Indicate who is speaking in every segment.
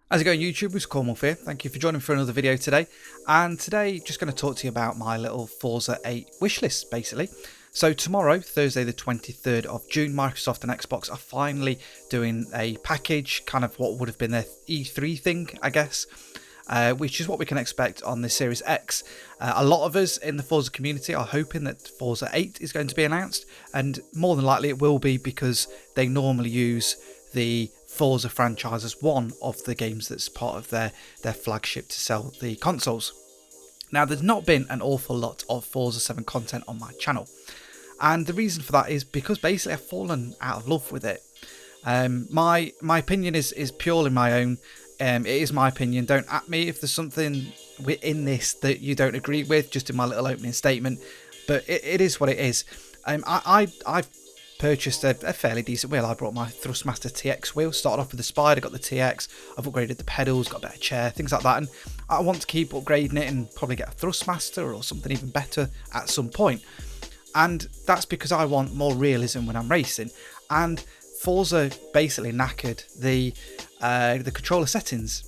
Speaker 1: How's it going, YouTube? It's Cornwall here. Thank you for joining me for another video today. And today, just going to talk to you about my little Forza 8 wishlist, basically. So tomorrow, Thursday the 23rd of June, Microsoft and Xbox are finally doing a package, kind of what would have been their E3 thing, I guess, which is what we can expect on the Series X. A lot of us in the Forza community are hoping that Forza 8 is going to be announced, and more than likely it will be because they normally use the Forza franchise as one of the games that's part of their flagship to sell the consoles. Now, there's not been an awful lot of Forza 7 content on my channel, and the reason for that is because basically I've fallen out of love with it. My opinion is purely my own. It is my opinion. Don't at me if there's something in this that you don't agree with, just in my little opening statement, but it is what it is. I've purchased a fairly decent wheel. I brought my Thrustmaster TX wheel, started off with the Spider, got the TX, I've upgraded the pedals, got a better chair, things like that, and I want to keep upgrading it and probably get a Thrustmaster or something even better at some point. And that's because I want more realism when I'm racing, and Forza basically knackered the controller settings,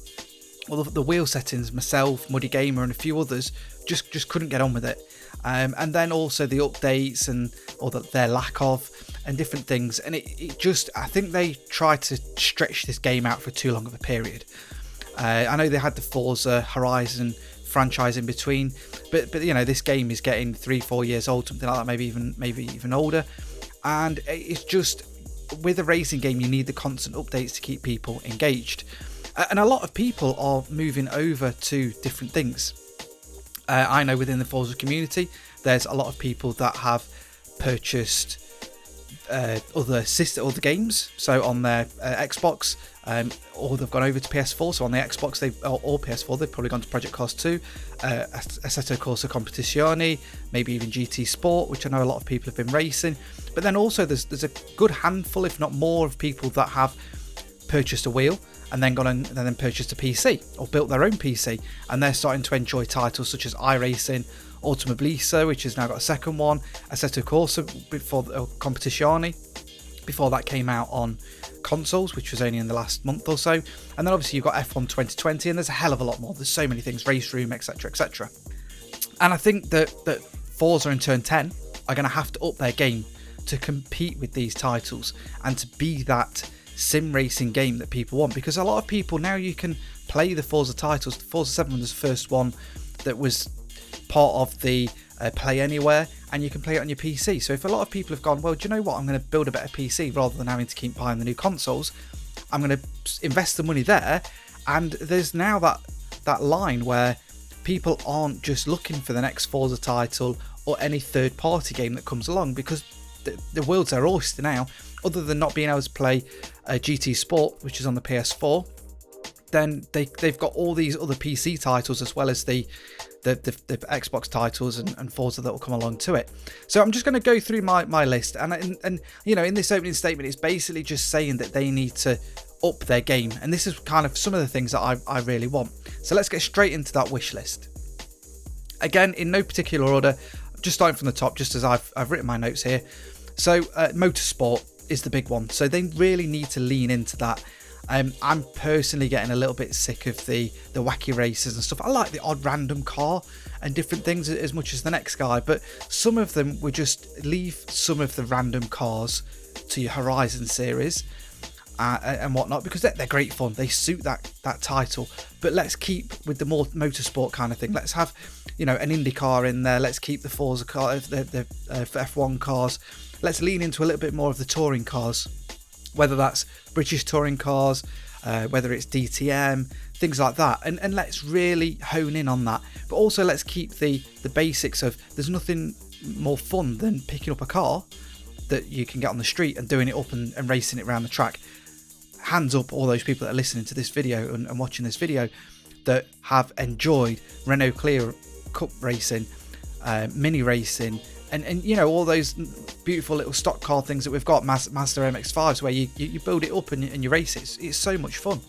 Speaker 1: well, the wheel settings. Myself, Muddy Gamer and a few others just couldn't get on with it. And then also the updates or their lack of, and different things, and it just, I think they tried to stretch this game out for too long of a period. I know they had the Forza Horizon franchise in between, but you know, this game is getting 3-4 years old, something like that, maybe even older, and it's just, with a racing game you need the constant updates to keep people engaged, and a lot of people are moving over to different things. I know within the Forza community there's a lot of people that have purchased other games, so on their Xbox, or they've gone over to PS4. So on the Xbox, or PS4, they've probably gone to Project Cars 2, Assetto Corsa Competizione, maybe even GT Sport, which I know a lot of people have been racing. But then also there's a good handful, if not more, of people that have purchased a wheel and then gone and then purchased a PC or built their own PC, and they're starting to enjoy titles such as iRacing, Automobilista, which has now got a second one, Assetto Corsa before Competizione, before that came out on consoles, which was only in the last month or so, and then obviously you've got F1 2020, and there's a hell of a lot more. There's so many things, Race Room, etc, etc. And I think that Forza and Turn 10 are going to have to up their game to compete with these titles and to be that sim racing game that people want, because a lot of people now, you can play the Forza titles. The Forza 7 was the first one that was part of the Play Anywhere, and you can play it on your PC. So if a lot of people have gone, well, do you know what, I'm going to build a better PC rather than having to keep buying the new consoles, I'm going to invest the money there. And there's now that line where people aren't just looking for the next Forza title or any third party game that comes along, because the world's their oyster now. Other than not being able to play GT Sport, which is on the PS4, then they've got all these other PC titles as well as the Xbox titles and Forza that will come along to it. So I'm just going to go through my list, and you know, in this opening statement, it's basically just saying that they need to up their game, and this is kind of some of the things that I really want. So let's get straight into that wish list. Again, in no particular order, just starting from the top, just as I've written my notes here. So motorsport is the big one, so they really need to lean into that. I'm personally getting a little bit sick of the wacky races and stuff. I like the odd random car and different things as much as the next guy, but some of them would just leave some of the random cars to your Horizon series and whatnot, because they're great fun. They suit that title, but let's keep with the more motorsport kind of thing. Let's have, you know, an Indy car in there. Let's keep the Forza car, the F1 cars. Let's lean into a little bit more of the touring cars, whether that's British touring cars, whether it's DTM, things like that, and let's really hone in on that. But also let's keep the basics of, there's nothing more fun than picking up a car that you can get on the street and doing it up and racing it around the track. Hands up all those people that are listening to this video and watching this video that have enjoyed Renault Clio Cup racing, mini racing, and you know, all those beautiful little stock car things that we've got, Mazda MX-5s, where you build it up and you race it. It's so much fun.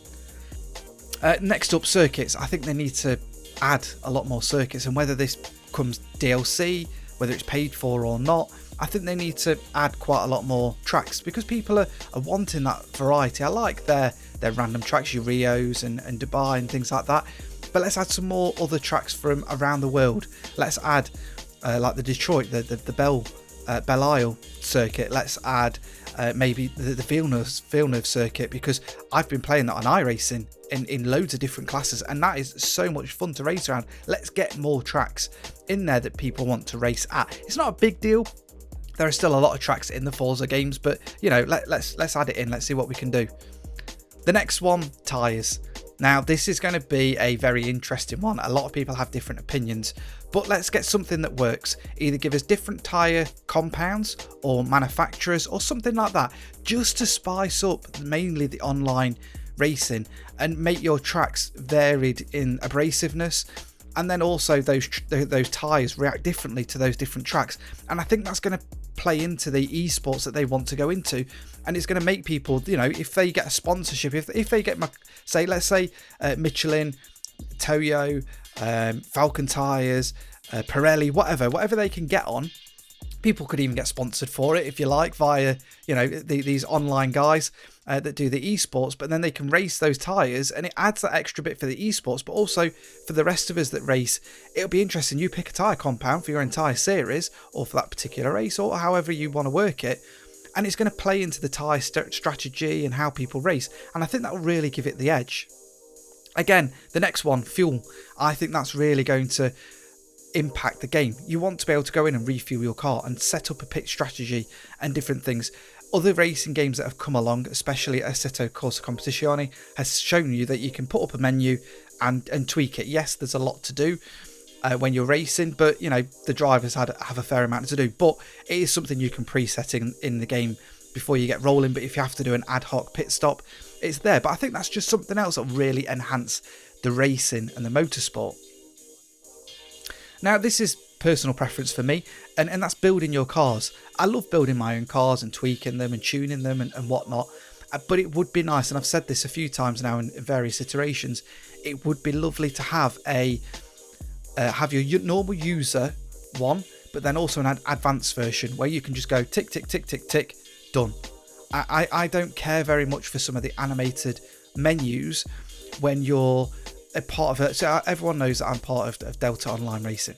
Speaker 1: Next up, circuits. I think they need to add a lot more circuits, and whether this comes DLC, whether it's paid for or not, I think they need to add quite a lot more tracks, because people are wanting that variety. I like their their random tracks, your Rios and Dubai and things like that. But let's add some more other tracks from around the world. Let's add like the Detroit, the Belle Isle circuit. Let's add maybe the Villeneuve circuit, because I've been playing that on iRacing in loads of different classes, and that is so much fun to race around. Let's get more tracks in there that people want to race at. It's not a big deal. There are still a lot of tracks in the Forza games, but you know, let's add it in. Let's see what we can do. The next one, tyres. Now, this is going to be a very interesting one. A lot of people have different opinions, but let's get something that works. Either give us different tyre compounds or manufacturers or something like that, just to spice up mainly the online racing and make your tracks varied in abrasiveness. And then also those tyres react differently to those different tracks. And I think that's going to play into the esports that they want to go into, and it's going to make people, you know, if they get a sponsorship, if they get, let's say Michelin, Toyo, Falcon Tyres, Pirelli, whatever they can get on. People could even get sponsored for it, if you like, via, you know, these online guys that do the esports, but then they can race those tyres, and it adds that extra bit for the esports, but also for the rest of us that race. It'll be interesting. You pick a tyre compound for your entire series, or for that particular race, or however you want to work it, and it's going to play into the tyre strategy and how people race, and I think that will really give it the edge. Again, the next one, fuel. I think that's really going to impact the game. You want to be able to go in and refuel your car and set up a pit strategy and different things. Other racing games that have come along, especially Assetto Corsa Competizione, has shown you that you can put up a menu and tweak it. Yes, there's a lot to do when you're racing, but you know, the drivers have a fair amount to do, but it is something you can preset in the game before you get rolling. But if you have to do an ad hoc pit stop, it's there. But I think that's just something else that will really enhance the racing and the motorsport. Now, this is personal preference for me, and that's building your cars. I love building my own cars and tweaking them and tuning them and whatnot, but it would be nice, and I've said this a few times now in various iterations, it would be lovely to have have your normal user one, but then also an advanced version where you can just go tick, tick, tick, tick, tick, done. I don't care very much for some of the animated menus when you're a part of it. So everyone knows that I'm part of Delta Online Racing.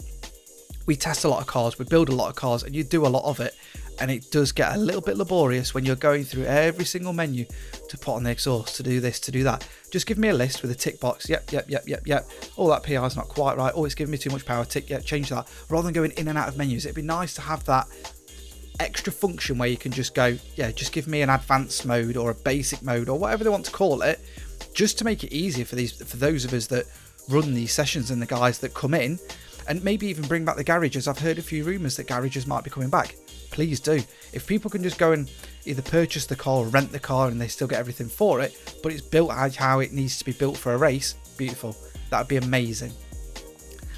Speaker 1: We test a lot of cars, we build a lot of cars, and you do a lot of it, and it does get a little bit laborious when you're going through every single menu to put on the exhaust, to do this, to do that. Just give me a list with a tick box. Yep. Oh, that PI is not quite right. Oh, it's giving me too much power. Tick. Yep, change that. Rather than going in and out of menus, it'd be nice to have that extra function where you can just go, yeah, just give me an advanced mode or a basic mode or whatever they want to call it, just to make it easier for those of us that run these sessions and the guys that come in, and maybe even bring back the garages. I've heard a few rumours that garages might be coming back. Please do. If people can just go and either purchase the car or rent the car and they still get everything for it, but it's built how it needs to be built for a race, beautiful. That would be amazing.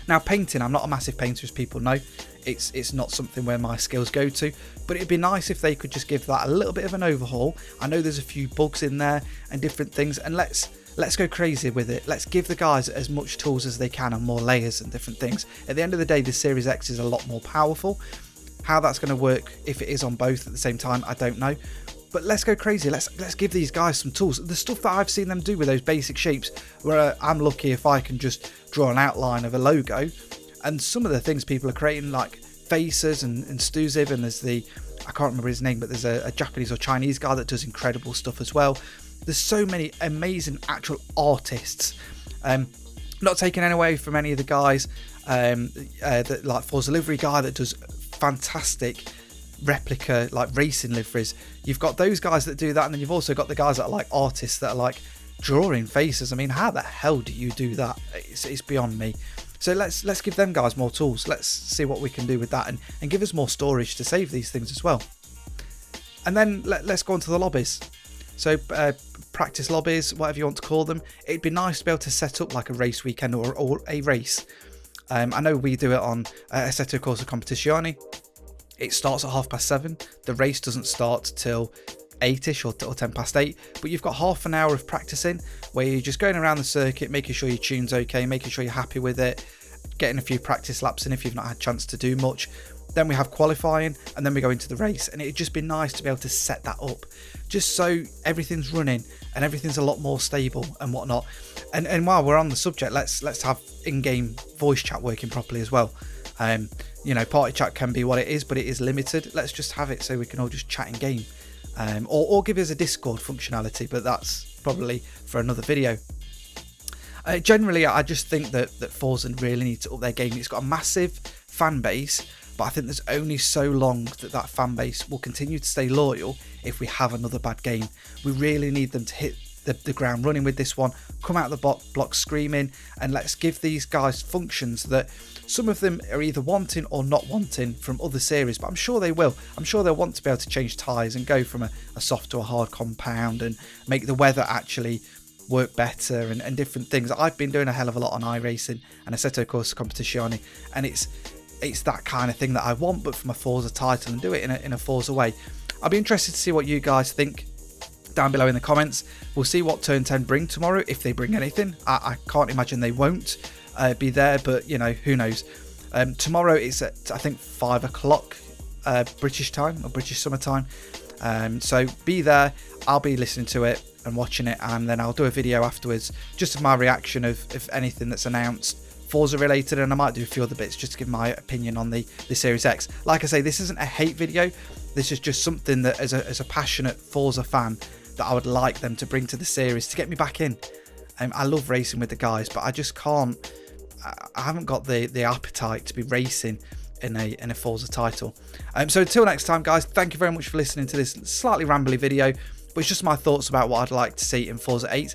Speaker 1: Now, painting, I'm not a massive painter, as people know. It's not something where my skills go to, but it'd be nice if they could just give that a little bit of an overhaul. I know there's a few bugs in there and different things, and let's go crazy with it. Let's give the guys as much tools as they can and more layers and different things. At the end of the day, the Series X is a lot more powerful. How that's going to work, if it is on both at the same time, I don't know. But let's go crazy. Let's give these guys some tools. The stuff that I've seen them do with those basic shapes, where I'm lucky if I can just draw an outline of a logo. And some of the things people are creating, like faces and Stuziv, and there's I can't remember his name, but there's a Japanese or Chinese guy that does incredible stuff as well. There's so many amazing actual artists. Not taking any away from any of the guys, like Forza Livery guy that does fantastic replica like racing liveries. You've got those guys that do that, and then you've also got the guys that are like artists that are like drawing faces. I mean, how the hell do you do that? It's beyond me. So let's give them guys more tools. Let's see what we can do with that, and give us more storage to save these things as well. And then let's go on to the lobbies. So practice lobbies, whatever you want to call them. It'd be nice to be able to set up like a race weekend or a race. I know we do it on Assetto Corsa Competizione. It starts at 7:30. The race doesn't start till 8ish or 8:10, but you've got half an hour of practicing where you're just going around the circuit, making sure your tune's okay, making sure you're happy with it, getting a few practice laps in if you've not had a chance to do much. Then we have qualifying, and then we go into the race, and it'd just be nice to be able to set that up just so everything's running and everything's a lot more stable and whatnot. And while we're on the subject, let's have in-game voice chat working properly as well. You know, party chat can be what it is, but it is limited. Let's just have it so we can all just chat in game, or give us a Discord functionality, but that's probably for another video. Generally, I just think that Forza really needs to up their game. It's got a massive fan base, but I think there's only so long that fan base will continue to stay loyal if we have another bad game. We really need them to hit the ground running with this one, come out of the block screaming, and let's give these guys functions that some of them are either wanting or not wanting from other series, but I'm sure they will. I'm sure they'll want to be able to change tyres and go from a soft to a hard compound and make the weather actually work better and different things. I've been doing a hell of a lot on iRacing and Assetto Corsa Competizione, and it's that kind of thing that I want, but from a Forza title, and do it in a Forza way. I'll be interested to see what you guys think down below in the comments. We'll see what Turn 10 bring tomorrow, if they bring anything. I can't imagine they won't be there, but you know, who knows. Tomorrow it's at, I think, 5 o'clock British time, or British summer time. So be there. I'll be listening to it and watching it, and then I'll do a video afterwards just of my reaction of anything that's announced Forza related, and I might do a few other bits just to give my opinion on the Series X. Like I say, this isn't a hate video. This is just something that as a passionate Forza fan that I would like them to bring to the series to get me back in. I love racing with the guys, but I just can't. I haven't got the appetite to be racing in a Forza title. So until next time, guys, thank you very much for listening to this slightly rambly video, but it's just my thoughts about what I'd like to see in Forza 8.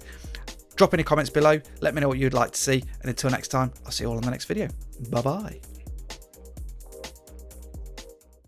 Speaker 1: Drop any comments below, let me know what you'd like to see, and until next time, I'll see you all on the next video. Bye bye.